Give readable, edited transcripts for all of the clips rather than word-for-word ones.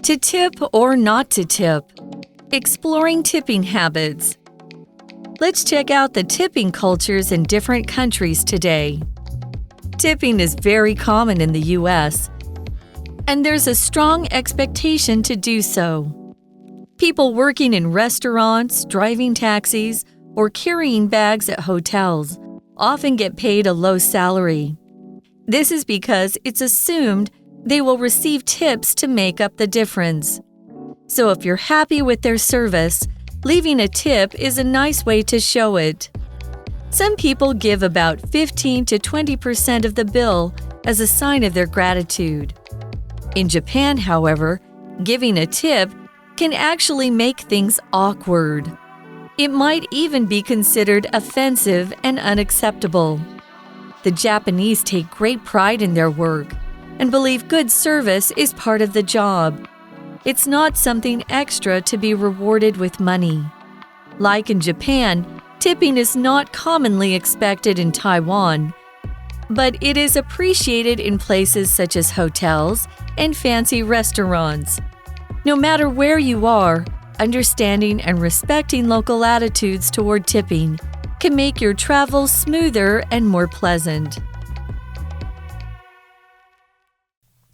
To tip or not to tip? Exploring tipping habits. Let's check out the tipping cultures in different countries today. Tipping is very common in the U.S., and there's a strong expectation to do so. People working in restaurants, driving taxis, or carrying bags at hotels often get paid a low salary. This is because it's assumed they will receive tips to make up the difference. So if you're happy with their service, leaving a tip is a nice way to show it. Some people give about 15 to 20% of the bill as a sign of their gratitude. In Japan, however, giving a tip can actually make things awkward. It might even be considered offensive and unacceptable. The Japanese take great pride in their work and believe good service is part of the job. It's not something extra to be rewarded with money. Like in Japan, tipping is not commonly expected in Taiwan, but it is appreciated in places such as hotels and fancy restaurants. No matter where you are, understanding and respecting local attitudes toward tipping can make your travel smoother and more pleasant.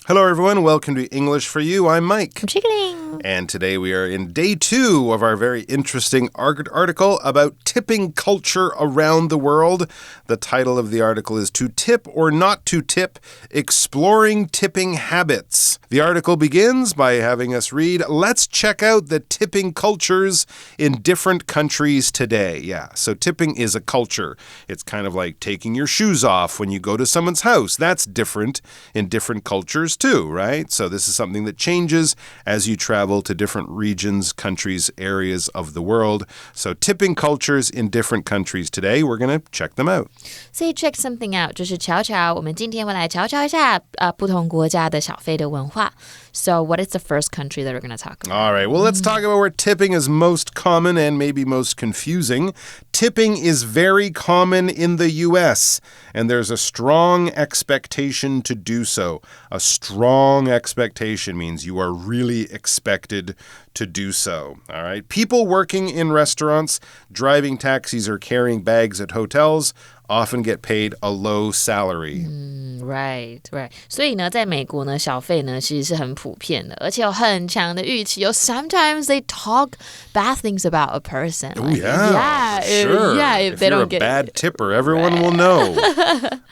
Hello, everyone. Welcome to English for You. I'm Mike. I'm Chickling. And today we are in day 2 of our very interesting article about tipping culture around the world. The title of the article is To Tip or Not to Tip, Exploring Tipping Habits. The article begins by having us read, let's check out the tipping cultures in different countries today. Yeah, so tipping is a culture. It's kind of like taking your shoes off when you go to someone's house. That's different in different cultures too, right? So this is something that changes as you travel to different regions, countries, areas of the world. So tipping cultures in different countries today, we're going to check them out. 所以 check something out 就是瞧瞧，我们今天会来瞧瞧一下不同国家的小费的文化。So what is the first country that we're going to talk about? All right, well, let's talk about where tipping is most common and maybe most confusing. Tipping is very common in the U.S., and there's a strong expectation to do so. A strong expectation means you are really expected to do so. All right, people working in restaurants, driving taxis, or carrying bags at hotels often get paid a low salary. Right. 所以呢，在美国呢，小费呢其实是很普遍的，而且有很强的预期。有 sometimes they talk bad things about a person. Oh, yeah. Sure. If they you're don't get a bad tipper, everyone will know.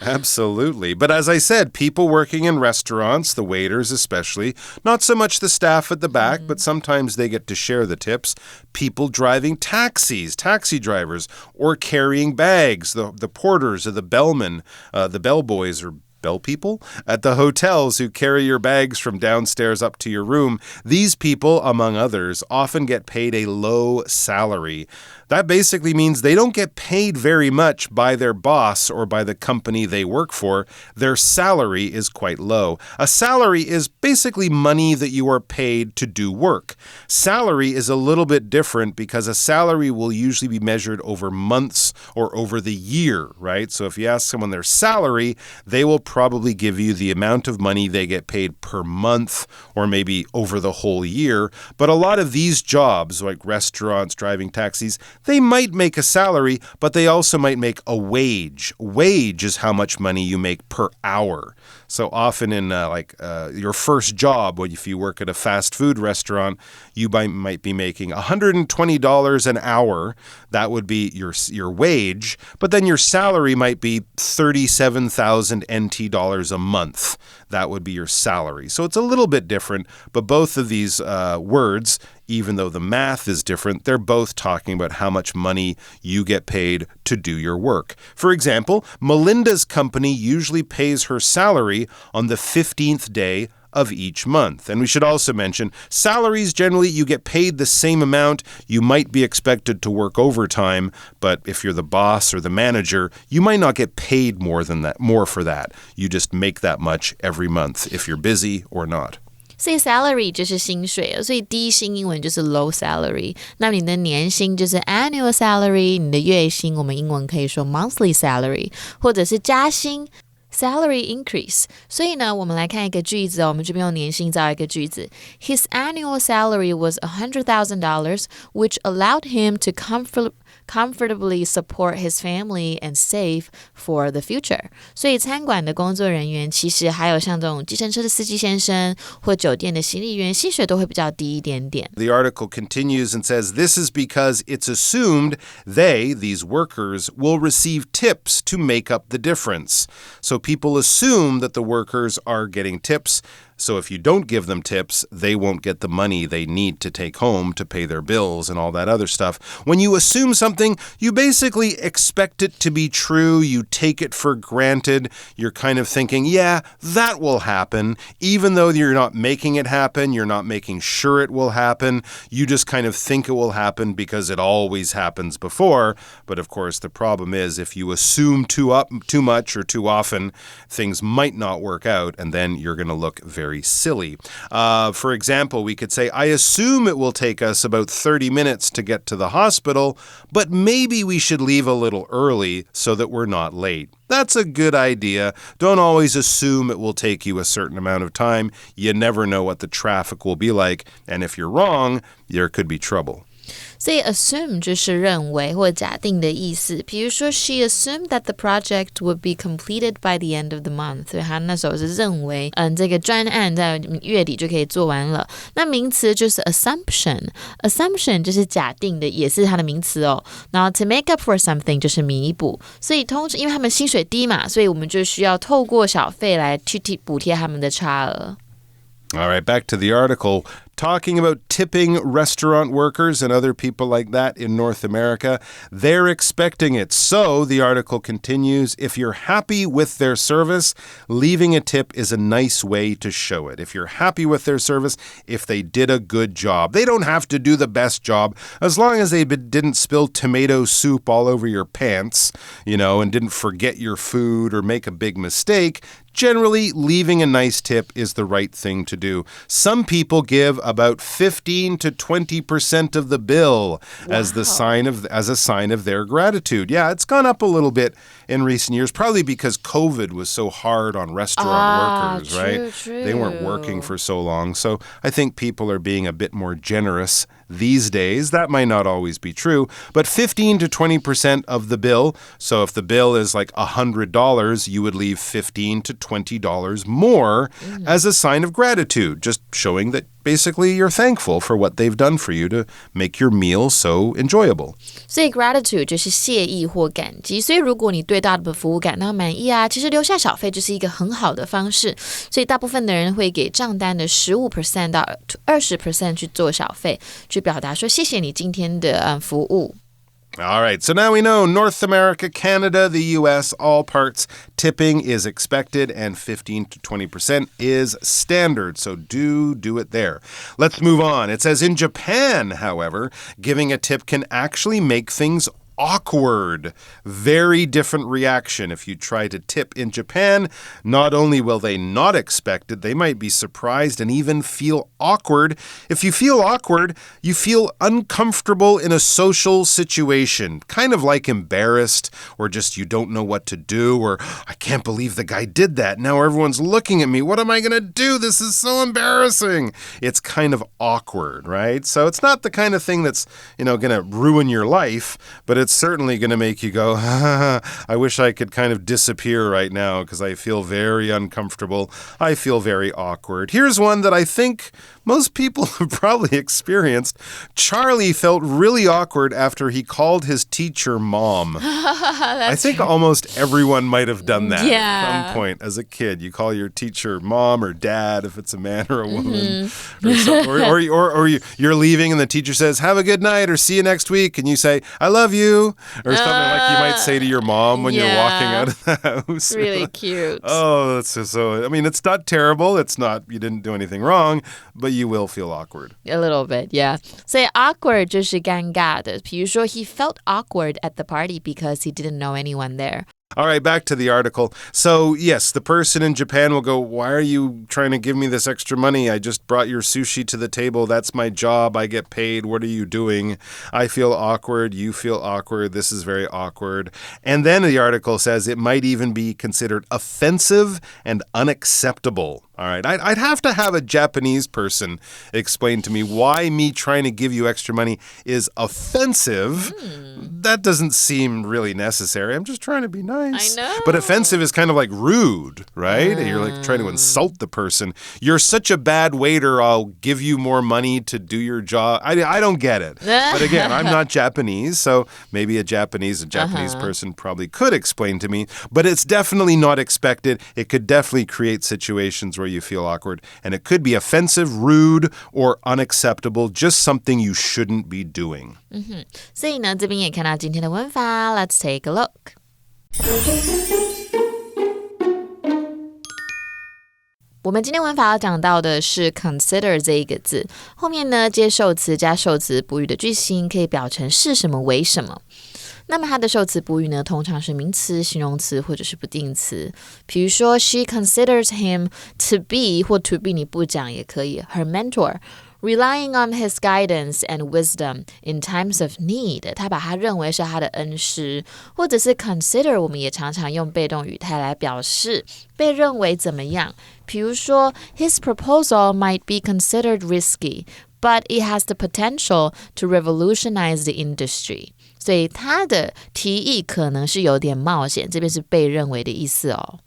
Absolutely. But as I said, people working in restaurants, the waiters especially, not so much the staff at the back, but sometimes they get to share the tips. People driving taxis, taxi drivers, or carrying bags, the porters or the bellmen, the bellboys or bell people at the hotels who carry your bags from downstairs up to your room. These people, among others, often get paid a low salary. That basically means they don't get paid very much by their boss or by the company they work for. Their salary is quite low. A salary is basically money that you are paid to do work. Salary is a little bit different because a salary will usually be measured over months or over the year, right? So if you ask someone their salary, they will probably give you the amount of money they get paid per month or maybe over the whole year. But a lot of these jobs, like restaurants, driving taxis, they might make a salary, but they also might make a wage. Wage is how much money you make per hour. So often in your first job, if you work at a fast food restaurant, you might be making $120 an hour. That would be your wage. But then your salary might be 37,000 NT dollars a month. That would be your salary. So it's a little bit different, but both of these words, even though the math is different, they're both talking about how much money you get paid to do your work. For example, Melinda's company usually pays her salary on the 15th day of each month. And we should also mention, salaries generally, you get paid the same amount. You might be expected to work overtime, but if you're the boss or the manager, you might not get paid more for that. You just make that much every month if you're busy or not. 所以 salary 就是薪水，所以低薪英文就是 low salary。那你的年薪就是 annual salary， 你的月薪我们英文可以说 monthly salary， 或者是加薪 salary increase. 所以呢，我们来看一个句子我们这边用年薪造一个句子。His annual salary was $100,000, which allowed him to comfortably support his family and save for the future. 所以餐馆的工作人员其实还有像这种计程车的司机先生或酒店的行李员薪水都会比较低一点点。 The article continues and says this is because it's assumed they, these workers, will receive tips to make up the difference. So people assume that the workers are getting tips. So if you don't give them tips, they won't get the money they need to take home to pay their bills and all that other stuff. When you assume something, you basically expect it to be true. You take it for granted. You're kind of thinking, yeah, that will happen. Even though you're not making it happen, you're not making sure it will happen. You just kind of think it will happen because it always happens before. But of course, the problem is if you assume too much or too often, things might not work out, and then you're going to look very silly. For example, we could say, I assume it will take us about 30 minutes to get to the hospital, but maybe we should leave a little early so that we're not late. That's a good idea. Don't always assume it will take you a certain amount of time. You never know what the traffic will be like, and if you're wrong, there could be trouble. 所以 assume 就是认为或假定的意思。比如说 she assumed that the project would be completed by the end of the month. 所以她那时候是认为这个专案在月底就可以做完了。那名词就是 assumption. Assumption 就是假定的，也是它的名词哦。然后 to make up for something 就是弥补。所以通常因为他们薪水低嘛，所以我们就需要透过小费来去补贴他们的差额。All right, back to the article. Talking about tipping restaurant workers and other people like that in North America. They're expecting it. So, the article continues, if you're happy with their service, leaving a tip is a nice way to show it. If you're happy with their service, if they did a good job. They don't have to do the best job. As long as they didn't spill tomato soup all over your pants, and didn't forget your food or make a big mistake, generally, leaving a nice tip is the right thing to do. Some people give about 15 to 20% of the bill as a sign of their gratitude. Yeah, it's gone up a little bit in recent years, probably because COVID was so hard on restaurant workers, right? True. They weren't working for so long. So I think people are being a bit more generous these days. That might not always be true, but 15 to 20% of the bill. So if the bill is like $100, you would leave $15 to $20 more as a sign of gratitude, just showing that basically you're thankful for what they've done for you to make your meal so enjoyable. 所以 gratitude 就是谢意或感激。所以如果你对他的服务感到满意其实留下小费就是一个很好的方式。所以大部分的人会给账单的15% 到20% 去做小费，去表达说谢谢你今天的服务。All right, so now we know North America, Canada, the U.S., all parts, tipping is expected and 15 to 20% is standard. So do it there. Let's move on. It says in Japan, however, giving a tip can actually make things awkward. Very different reaction if you try to tip in Japan. Not only will they not expect it, they might be surprised and even feel awkward. If you feel awkward, you feel uncomfortable in a social situation, kind of like embarrassed, or just you don't know what to do, or I can't believe the guy did that. Now everyone's looking at me. What am I going to do? This is so embarrassing. It's kind of awkward, right? So it's not the kind of thing that's, going to ruin your life, but it's certainly going to make you go, I wish I could kind of disappear right now because I feel very uncomfortable. I feel very awkward. Here's one that I think most people have probably experienced. Charlie felt really awkward after he called his teacher mom. I think almost everyone might have done that at some point as a kid. You call your teacher mom or dad if it's a man or a woman. Or you're leaving and the teacher says, have a good night or see you next week. And you say, I love you. Or something like you might say to your mom when you're walking out of the house. Really cute. Oh, that's so. I mean, it's not terrible. It's not, you didn't do anything wrong, but you will feel awkward. A little bit, yeah. 所以 awkward 就是尴尬的。比如说 he felt awkward at the party because he didn't know anyone there. All right, back to the article. So, yes, the person in Japan will go, why are you trying to give me this extra money? I just brought your sushi to the table. That's my job. I get paid. What are you doing? I feel awkward. You feel awkward. This is very awkward. And then the article says it might even be considered offensive and unacceptable. All right, I'd have to have a Japanese person explain to me why me trying to give you extra money is offensive. That doesn't seem really necessary. I'm just trying to be nice. I know. But offensive is kind of like rude, right? You're like trying to insult the person. You're such a bad waiter, I'll give you more money to do your job. I don't get it. But again, I'm not Japanese, so maybe a Japanese person probably could explain to me. But it's definitely not expected. It could definitely create situations where you feel awkward. And it could be offensive, rude, or unacceptable, just something you shouldn't be doing. 所以呢，这边也看到今天的文法 Let's take a look. 我们今天文法要讲到的是 consider 这一个字，后面呢接受词加受词补语的句型可以表成是什么为什么。那么它的受词补语呢，通常是名词、形容词或者是不定词。比如说 She considers him to be 或 to be 你不讲也可以 her mentor。Relying on his guidance and wisdom in times of need， 他把他认为是他的恩师，或者是 consider， 我们也常常用被动语态来表示被认为怎么样。比如说 His proposal might be considered risky, but it has the potential to revolutionize the industry。所以他的提议可能是有点冒险，这边是被认为的意思哦。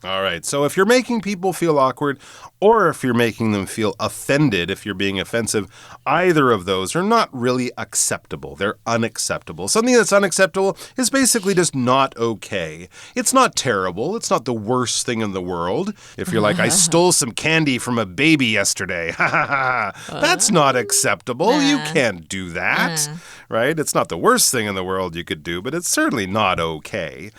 All right, so if you're making people feel awkward or if you're making them feel offended, if you're being offensive, either of those are not really acceptable. They're unacceptable. Something that's unacceptable is basically just not okay. It's not terrible. It's not the worst thing in the world. If you're like, I stole some candy from a baby yesterday. Ha ha ha. That's not acceptable. You can't do that, right? It's not the worst thing in the world you could do, but it's certainly not okay.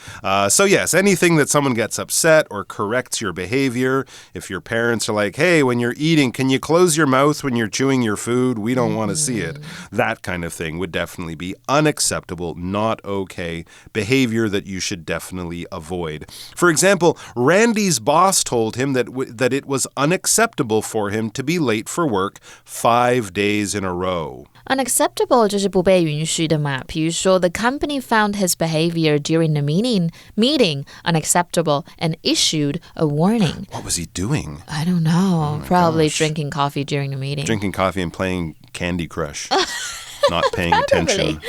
So yes, anything that someone gets upset or corrects your behavior. If your parents are like, hey, when you're eating, can you close your mouth when you're chewing your food? We don't want to see it. That kind of thing would definitely be unacceptable, not okay, behavior that you should definitely avoid. For example, Randy's boss told him that it was unacceptable for him to be late for work 5 days in a row. Unacceptable 就是不被允许的嘛。比如说 The company found his behavior during the meeting unacceptable and issued a warning. What was he doing? I don't know. Probably drinking coffee during the meeting. Drinking coffee and playing Candy Crush. Not paying attention.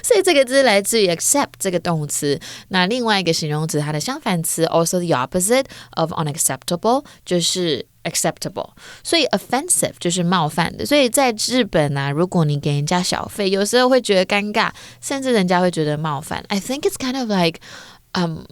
所以这个字来自于 accept 这个动词。那另外一个形容词，它的相反词 also the opposite of unacceptable 就是acceptable， 所以 offensive 就是冒犯的。所以在日本啊，如果你给人家小费，有时候会觉得尴尬，甚至人家会觉得冒犯。I think it's kind of like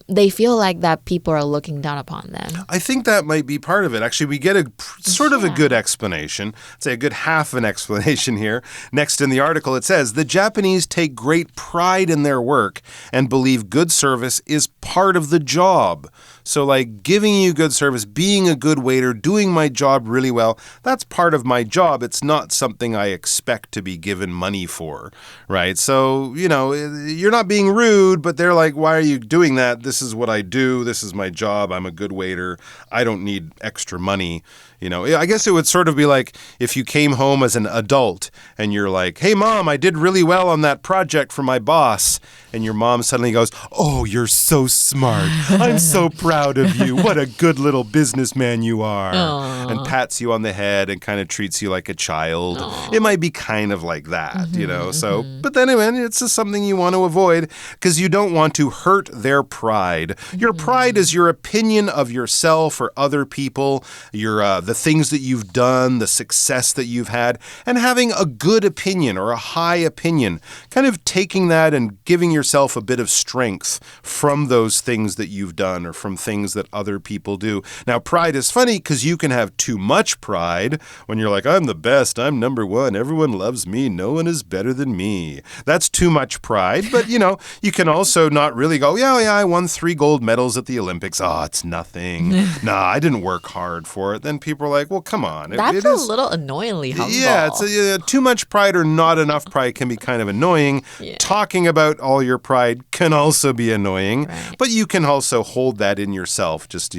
they feel like that people are looking down upon them. I think that might be part of it. Actually, we get a sort of a good explanation. I'd say a good half an explanation here. Next in the article, it says, the Japanese take great pride in their work and believe good service is part of the job. So like giving you good service, being a good waiter, doing my job really well, that's part of my job. It's not something I expect to be given money for, right? So, you know, you're not being rude, but they're like, why are you doing that? This is what I do. This is my job. I'm a good waiter. I don't need extra money. You know, I guess it would sort of be like if you came home as an adult and you're like, hey, Mom, I did really well on that project for my boss. And your mom suddenly goes, oh, you're so smart. I'm so proud of you. What a good little businessman you are. Aww. And pats you on the head and kind of treats you like a child. Aww. It might be kind of like that, you know. So, but then anyway, it's just something you want to avoid because you don't want to hurt their pride. Your pride is your opinion of yourself or other people, your the things that you've done, the success that you've had, and having a good opinion or a high opinion, kind of taking that and giving yourself a bit of strength from those things that you've done or from things that other people do. Now, pride is funny because you can have too much pride when you're like, I'm the best, I'm number one, everyone loves me, no one is better than me. That's too much pride, but you know, you can also not really go, yeah, I won 3 gold medals at the Olympics. Oh, it's nothing. Nah, I didn't work hard for it. Then people are like, well, come on. That's a little annoyingly humble. Yeah, it's too much pride or not enough pride can be kind of annoying. Yeah. Talking about all your pride can also be annoying, Right. but you can also hold that in yourself, just,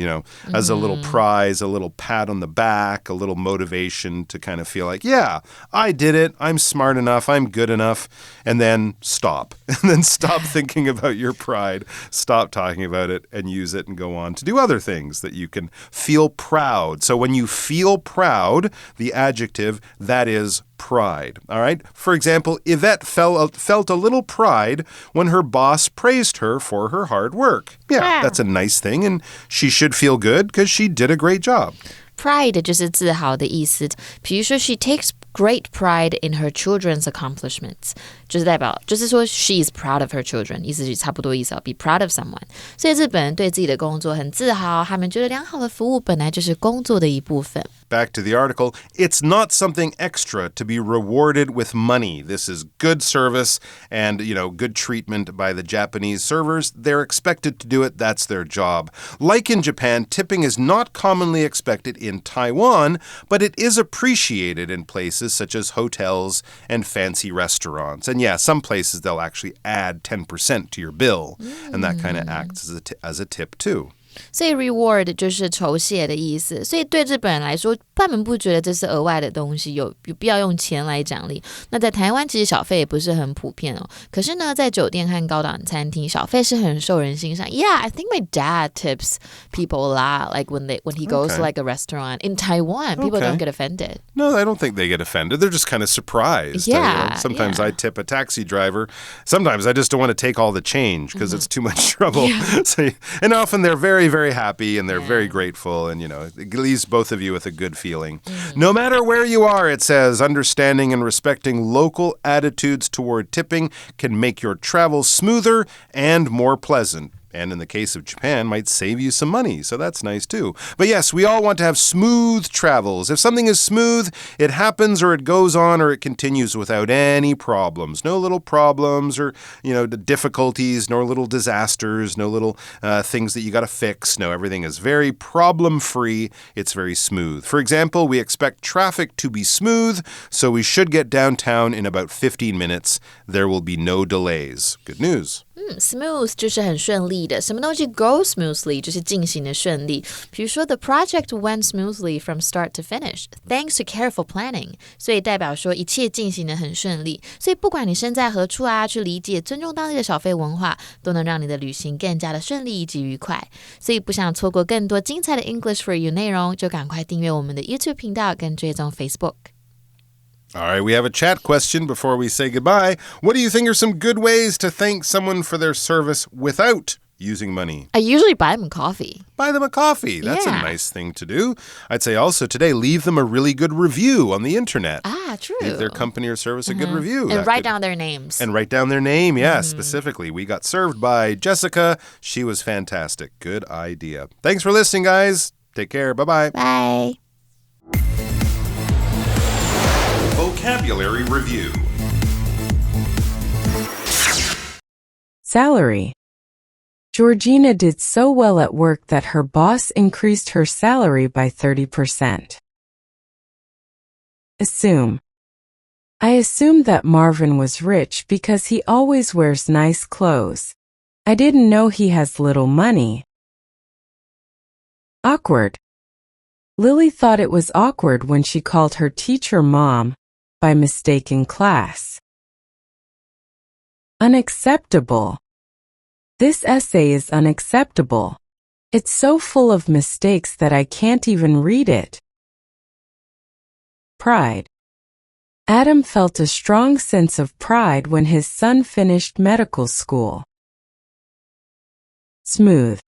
as a little prize, a little pat on the back, a little motivation to kind of feel like, yeah, I did it. I'm smart enough. I'm good enough. And then stop. And then stop thinking about your pride. Stop talking about it and use it and go on to do other things that you can feel proud. So when you feel proud, the adjective, that is pride. All right? For example, Yvette felt a little pride when her boss praised her for her hard work. Yeah, that's a nice thing, and she should feel good because she did a great job. Pride 就是自豪的意思。比如说 she takes great pride in her children's accomplishments. 就是说 she is proud of her children. 意思是差不多意思 be proud of someone. 所以日本人对自己的工作很自豪，他们觉得良好的服务本来就是工作的一部分。Back to the article, it's not something extra to be rewarded with money. This is good service and, good treatment by the Japanese servers. They're expected to do it. That's their job. Like in Japan, tipping is not commonly expected in Taiwan, but it is appreciated in places such as hotels and fancy restaurants. And yeah, some places they'll actually add 10% to your bill, and that kind of acts as a tip too. 所以 reward 就是酬谢的意思，所以对日本人来说，他们不觉得这是额外的东西，有必要用钱来奖励。那在台湾其实小费也不是很普遍哦，可是呢，在酒店和高档餐厅，小费是很受人欣赏。Yeah, I think my dad tips people a lot, like when he goes to like a restaurant in Taiwan, people don't get offended. No, I don't think they get offended. They're just kind of surprised. Yeah, sometimes I tip a taxi driver. Sometimes I just don't want to take all the change because it's too much trouble. Yeah. And often they're very, very happy and they're very grateful, and it leaves both of you with a good feeling. No matter where you are, it says, understanding and respecting local attitudes toward tipping can make your travel smoother and more pleasant. And in the case of Japan, might save you some money. So that's nice too. But yes, we all want to have smooth travels. If something is smooth, it happens or it goes on or it continues without any problems. No little problems or, difficulties, nor little disasters, no little things that you got to fix. No, everything is very problem-free. It's very smooth. For example, we expect traffic to be smooth, so we should get downtown in about 15 minutes. There will be no delays. Good news. Smooth 就是很顺利的，什么东西 go smoothly 就是进行的顺利。比如说 the project went smoothly from start to finish thanks to careful planning， 所以代表说一切进行的很顺利。所以不管你身在何处啊，去理解尊重当地的小费文化，都能让你的旅行更加的顺利以及愉快。所以不想错过更多精彩的 English for You 内容，就赶快订阅我们的 YouTube 频道跟追踪 Facebook。All right, we have a chat question before we say goodbye. What do you think are some good ways to thank someone for their service without using money? I usually buy them coffee. Buy them a coffee. That's a nice thing to do. I'd say also today, leave them a really good review on the internet. Ah, true. Give their company or service a good review. And write down their names. And write down their name, specifically. We got served by Jessica. She was fantastic. Good idea. Thanks for listening, guys. Take care. Bye-bye. Bye. Vocabulary Review. Salary. Georgina did so well at work that her boss increased her salary by 30%. Assume. I assumed that Marvin was rich because he always wears nice clothes. I didn't know he has little money. Awkward. Lily thought it was awkward when she called her teacher Mom by mistake in class. Unacceptable. This essay is unacceptable. It's so full of mistakes that I can't even read it. Pride. Adam felt a strong sense of pride when his son finished medical school. Smooth.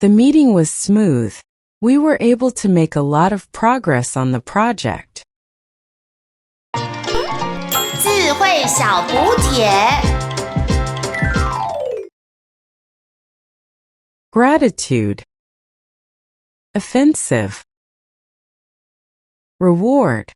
The meeting was smooth. We were able to make a lot of progress on the project. 智慧小补帖 Gratitude. Offensive. Reward.